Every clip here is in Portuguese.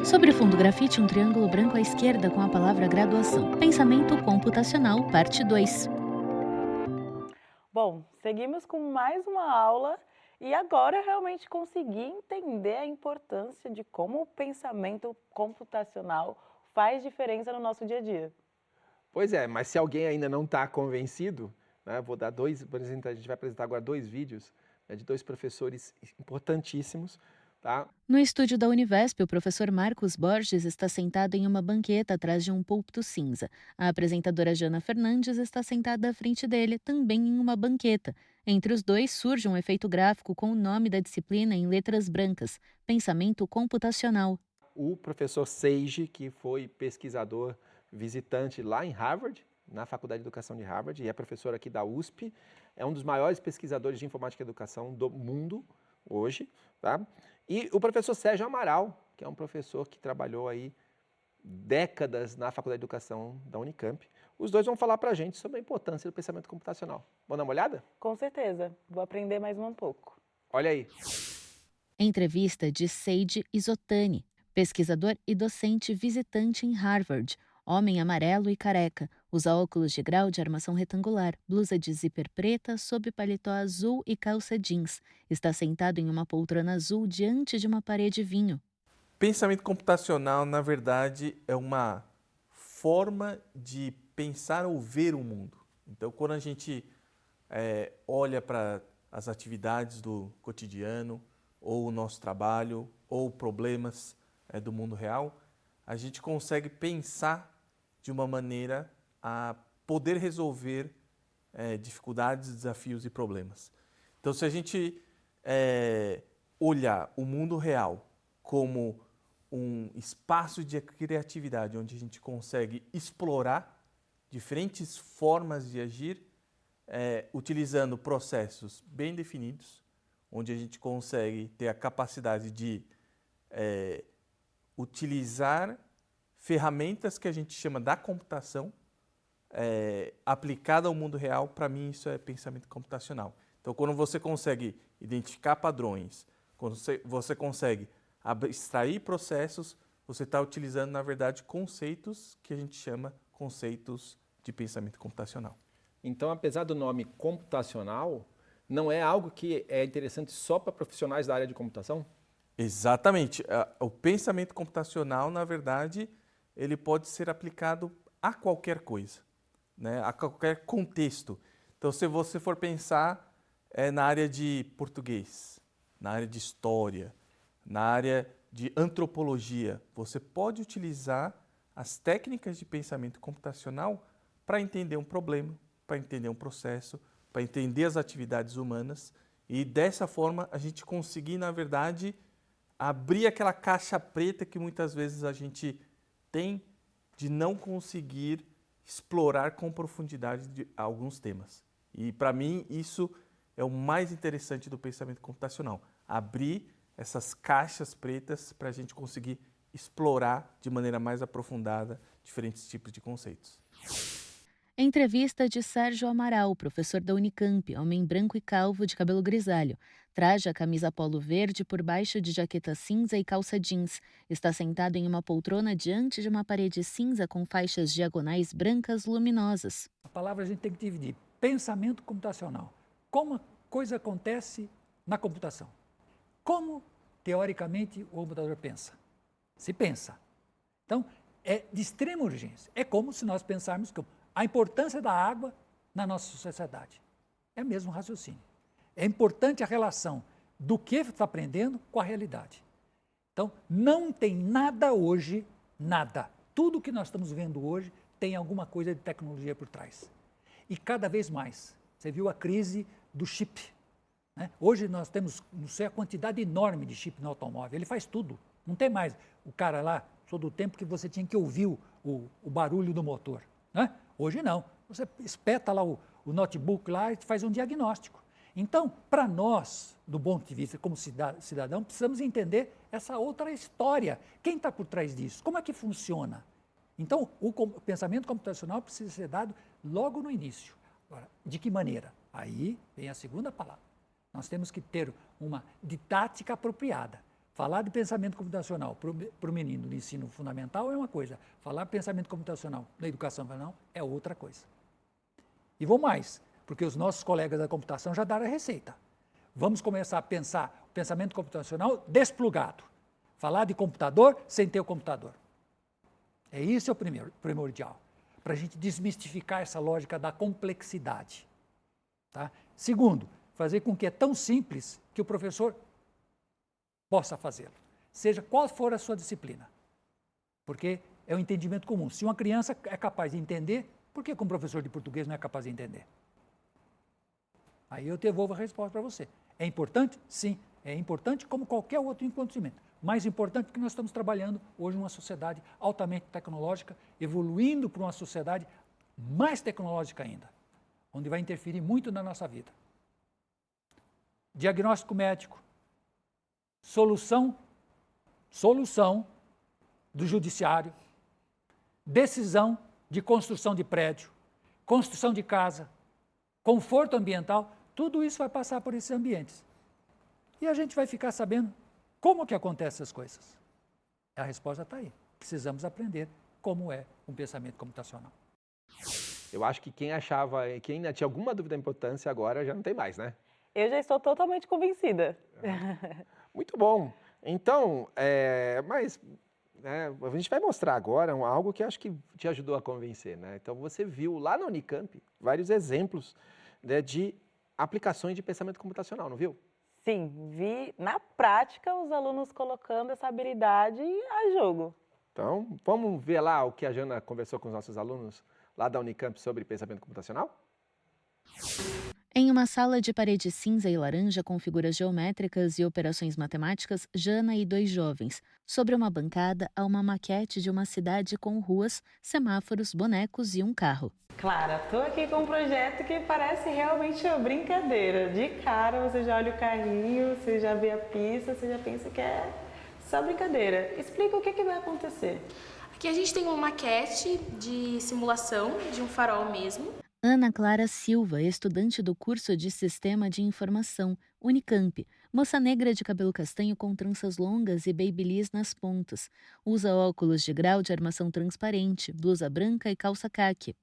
Sobre o fundo grafite, um triângulo branco à esquerda com a palavra graduação. Pensamento computacional, parte 2. Bom, seguimos com mais uma aula e agora eu realmente consegui entender a importância de como o pensamento computacional faz diferença no nosso dia a dia. Pois é, mas se alguém ainda não está convencido, né, vou dar a gente vai apresentar agora dois vídeos, né, de dois professores importantíssimos, tá? No estúdio da Univesp, o professor Marcos Borges está sentado em uma banqueta atrás de um púlpito cinza. A apresentadora Jana Fernandes está sentada à frente dele, também em uma banqueta. Entre os dois surge um efeito gráfico com o nome da disciplina em letras brancas: Pensamento Computacional. O professor Seiji, que foi pesquisador visitante lá em Harvard, na Faculdade de Educação de Harvard, e é professor aqui da USP, é um dos maiores pesquisadores de informática e educação do mundo hoje, tá? E o professor Sérgio Amaral, que é um professor que trabalhou aí décadas na Faculdade de Educação da Unicamp. Os dois vão falar para a gente sobre a importância do pensamento computacional. Vamos dar uma olhada? Com certeza, vou aprender mais um pouco. Olha aí. Entrevista de Seiji Izotani, pesquisador e docente visitante em Harvard. Homem amarelo e careca, usa óculos de grau de armação retangular, blusa de zíper preta sob paletó azul e calça jeans. Está sentado em uma poltrona azul diante de uma parede vinho. Pensamento computacional, na verdade, é uma forma de pensar ou ver o mundo. Então, quando a gente olha para as atividades do cotidiano, ou o nosso trabalho, ou problemas do mundo real, a gente consegue pensar de uma maneira a poder resolver dificuldades, desafios e problemas. Então, se a gente olhar o mundo real como um espaço de criatividade onde a gente consegue explorar diferentes formas de agir, utilizando processos bem definidos, onde a gente consegue ter a capacidade de utilizar ferramentas que a gente chama da computação aplicada ao mundo real. Para mim, isso é pensamento computacional. Então, quando você consegue identificar padrões, quando você consegue abstrair processos, você está utilizando, na verdade, conceitos que a gente chama conceitos de pensamento computacional. Então, apesar do nome computacional, não é algo que é interessante só para profissionais da área de computação? Exatamente. O pensamento computacional, na verdade, ele pode ser aplicado a qualquer coisa, né? A qualquer contexto. Então, se você for pensar na área de português, na área de história, na área de antropologia, você pode utilizar as técnicas de pensamento computacional para entender um problema, para entender um processo, para entender as atividades humanas e dessa forma a gente conseguir, na verdade, abrir aquela caixa preta que muitas vezes a gente tem de não conseguir explorar com profundidade alguns temas. E para mim isso é o mais interessante do pensamento computacional, abrir essas caixas pretas para a gente conseguir explorar de maneira mais aprofundada diferentes tipos de conceitos. Entrevista de Sérgio Amaral, professor da Unicamp, homem branco e calvo de cabelo grisalho. Traja camisa polo verde por baixo de jaqueta cinza e calça jeans. Está sentado em uma poltrona diante de uma parede cinza com faixas diagonais brancas luminosas. A palavra a gente tem que dividir. Pensamento computacional. Como a coisa acontece na computação. Como, teoricamente, o computador pensa? Se pensa. Então, é de extrema urgência. É como se nós pensarmos que a importância da água na nossa sociedade. É o mesmo raciocínio. É importante a relação do que está aprendendo com a realidade. Então, não tem nada hoje, nada. Tudo que nós estamos vendo hoje tem alguma coisa de tecnologia por trás. E cada vez mais. Você viu a crise do chip. Né? Hoje nós temos, não sei, a quantidade enorme de chip no automóvel. Ele faz tudo. Não tem mais o cara lá, sou do tempo que você tinha que ouvir o barulho do motor. Né? Hoje não. Você espeta lá o notebook lá e faz um diagnóstico. Então, para nós, do ponto de vista como cidadão, precisamos entender essa outra história. Quem está por trás disso? Como é que funciona? Então, o pensamento computacional precisa ser dado logo no início. Agora, de que maneira? Aí vem a segunda palavra. Nós temos que ter uma didática apropriada. Falar de pensamento computacional para o menino do ensino fundamental é uma coisa. Falar de pensamento computacional na educação fundamental é outra coisa. E vou mais, porque os nossos colegas da computação já deram a receita. Vamos começar a pensar o pensamento computacional desplugado. Falar de computador sem ter o computador. Isso é o primordial, para a gente desmistificar essa lógica da complexidade. Tá? Segundo, fazer com que é tão simples que o professor possa fazê-lo, seja qual for a sua disciplina. Porque é um entendimento comum. Se uma criança é capaz de entender, por que um professor de português não é capaz de entender? Aí eu devolvo a resposta para você. É importante? Sim, é importante como qualquer outro acontecimento. Mais importante porque nós estamos trabalhando hoje numa sociedade altamente tecnológica, evoluindo para uma sociedade mais tecnológica ainda, onde vai interferir muito na nossa vida. Diagnóstico médico, solução do judiciário, decisão de construção de prédio, construção de casa, conforto ambiental, tudo isso vai passar por esses ambientes. E a gente vai ficar sabendo como que acontecem essas coisas. A resposta está aí. Precisamos aprender como é um pensamento computacional. Eu acho que quem ainda tinha alguma dúvida da importância agora já não tem mais, né? Eu já estou totalmente convencida. Muito bom. Então, a gente vai mostrar agora algo que acho que te ajudou a convencer, né? Então, você viu lá na Unicamp vários exemplos, né, de aplicações de pensamento computacional, não viu? Sim, vi na prática os alunos colocando essa habilidade a jogo. Então, vamos ver lá o que a Jana conversou com os nossos alunos lá da Unicamp sobre pensamento computacional? Em uma sala de parede cinza e laranja com figuras geométricas e operações matemáticas, Jana e 2 jovens. Sobre uma bancada, há uma maquete de uma cidade com ruas, semáforos, bonecos e um carro. Clara, estou aqui com um projeto que parece realmente uma brincadeira. De cara, você já olha o carrinho, você já vê a pista, você já pensa que é só brincadeira. Explica o que vai acontecer. Aqui a gente tem uma maquete de simulação de um farol mesmo. Ana Clara Silva, estudante do curso de Sistema de Informação, Unicamp, moça negra de cabelo castanho com tranças longas e babyliss nas pontas. Usa óculos de grau de armação transparente, blusa branca e calça caqui.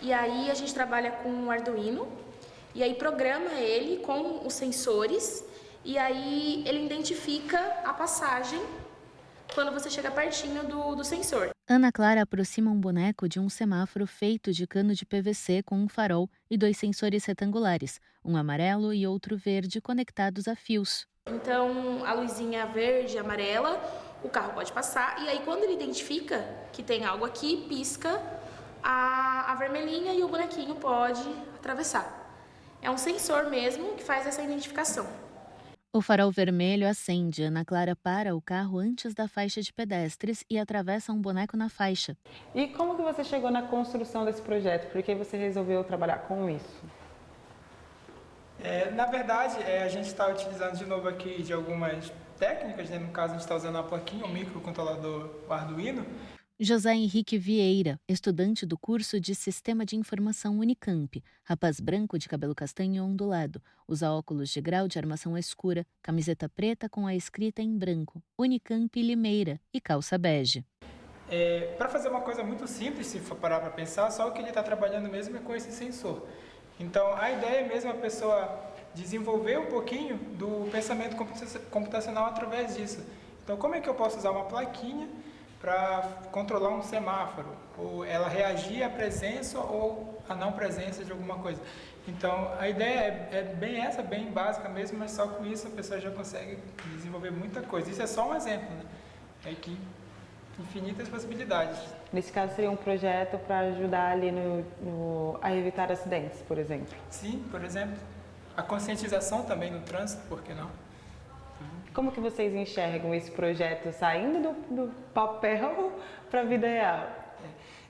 E aí a gente trabalha com um Arduino, e aí programa ele com os sensores, e aí ele identifica a passagem quando você chega pertinho do sensor. Ana Clara aproxima um boneco de um semáforo feito de cano de PVC com um farol e 2 sensores retangulares, um amarelo e outro verde conectados a fios. Então, a luzinha verde e amarela, o carro pode passar, e aí quando ele identifica que tem algo aqui, pisca a vermelhinha e o bonequinho pode atravessar. É um sensor mesmo que faz essa identificação. O farol vermelho acende. Ana Clara para o carro antes da faixa de pedestres e atravessa um boneco na faixa. E como que você chegou na construção desse projeto? Por que você resolveu trabalhar com isso? Na verdade, a gente está utilizando de novo aqui de algumas técnicas, né? No caso a gente está usando a plaquinha, o microcontrolador, o Arduino. José Henrique Vieira, estudante do curso de Sistema de Informação Unicamp, rapaz branco de cabelo castanho ondulado, usa óculos de grau de armação escura, camiseta preta com a escrita em branco, Unicamp Limeira e calça bege. Para fazer uma coisa muito simples, se for parar para pensar, só o que ele está trabalhando mesmo é com esse sensor. Então, a ideia é mesmo a pessoa desenvolver um pouquinho do pensamento computacional através disso. Então, como é que eu posso usar uma plaquinha para controlar um semáforo, ou ela reagir à presença ou à não presença de alguma coisa. Então, a ideia é bem essa, bem básica mesmo, mas só com isso a pessoa já consegue desenvolver muita coisa. Isso é só um exemplo, né? É que infinitas possibilidades. Nesse caso, seria um projeto para ajudar ali a evitar acidentes, por exemplo? Sim, por exemplo. A conscientização também no trânsito, por que não? Como que vocês enxergam esse projeto saindo do papel para a vida real?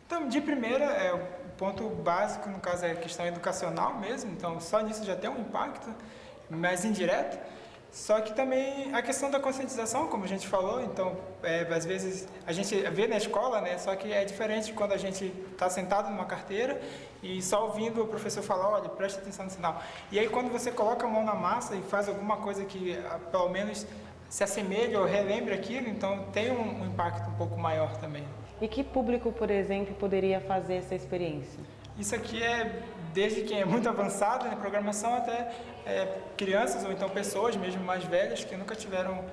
Então, de primeira, o ponto básico, no caso, é a questão educacional mesmo, então só nisso já tem um impacto mais indireto. Só que também a questão da conscientização, como a gente falou, então, às vezes a gente vê na escola, né? Só que é diferente quando a gente está sentado numa carteira e só ouvindo o professor falar, olha, preste atenção no sinal. E aí quando você coloca a mão na massa e faz alguma coisa que, pelo menos, se assemelhe ou relembre aquilo, então tem um impacto um pouco maior também. E que público, por exemplo, poderia fazer essa experiência? Isso aqui é desde quem é muito avançado na programação até crianças ou então pessoas mesmo mais velhas que nunca tiveram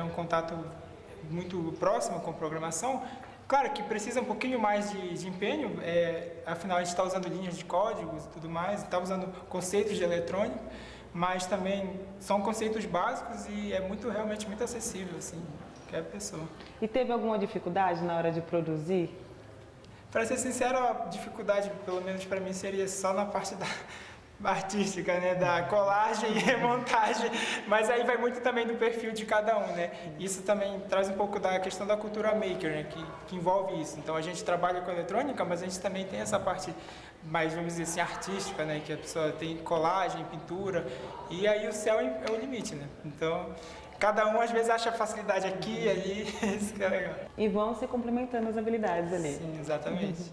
um contato muito próximo com programação. Claro que precisa um pouquinho mais de empenho, afinal a gente está usando linhas de códigos e tudo mais, está usando conceitos de eletrônica, mas também são conceitos básicos e é realmente muito acessível, assim, qualquer pessoa. E teve alguma dificuldade na hora de produzir? Para ser sincero, a dificuldade, pelo menos para mim, seria só na parte artística, né, da colagem e remontagem, mas aí vai muito também do perfil de cada um, né? Isso também traz um pouco da questão da cultura maker, né, que envolve isso. Então a gente trabalha com eletrônica, mas a gente também tem essa parte mais, vamos dizer assim, artística, né, que a pessoa tem colagem, pintura, e aí o céu é o limite, né? Então cada um às vezes acha facilidade aqui e ali, isso que é legal. E vão se complementando as habilidades ali. Sim, exatamente.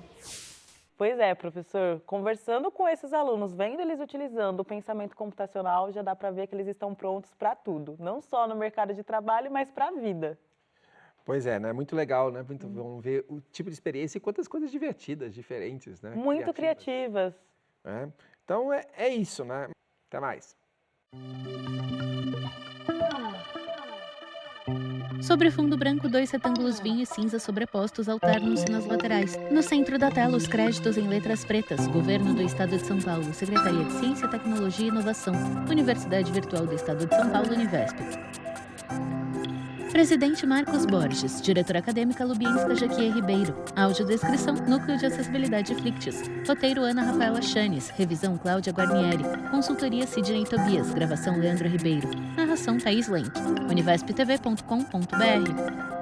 Pois é, professor, conversando com esses alunos, vendo eles utilizando o pensamento computacional, já dá para ver que eles estão prontos para tudo, não só no mercado de trabalho, mas para a vida. Pois é, né? Muito legal, né? Vamos ver o tipo de experiência e quantas coisas divertidas, diferentes, né? Muito criativas. É. Então é isso, né? Até mais. Sobre fundo branco, 2 retângulos vinho e cinza sobrepostos alternam-se nas laterais. No centro da tela, os créditos em letras pretas. Governo do Estado de São Paulo, Secretaria de Ciência, Tecnologia e Inovação, Universidade Virtual do Estado de São Paulo, Univesp. Presidente Marcos Borges, diretora acadêmica Lubienska Jaquier Ribeiro. Audiodescrição, Núcleo de Acessibilidade Flictis. Roteiro Ana Rafaela Chanes, revisão Cláudia Guarnieri. Consultoria Sidney Tobias, gravação Leandro Ribeiro. Narração Thaís Lenk. univesptv.com.br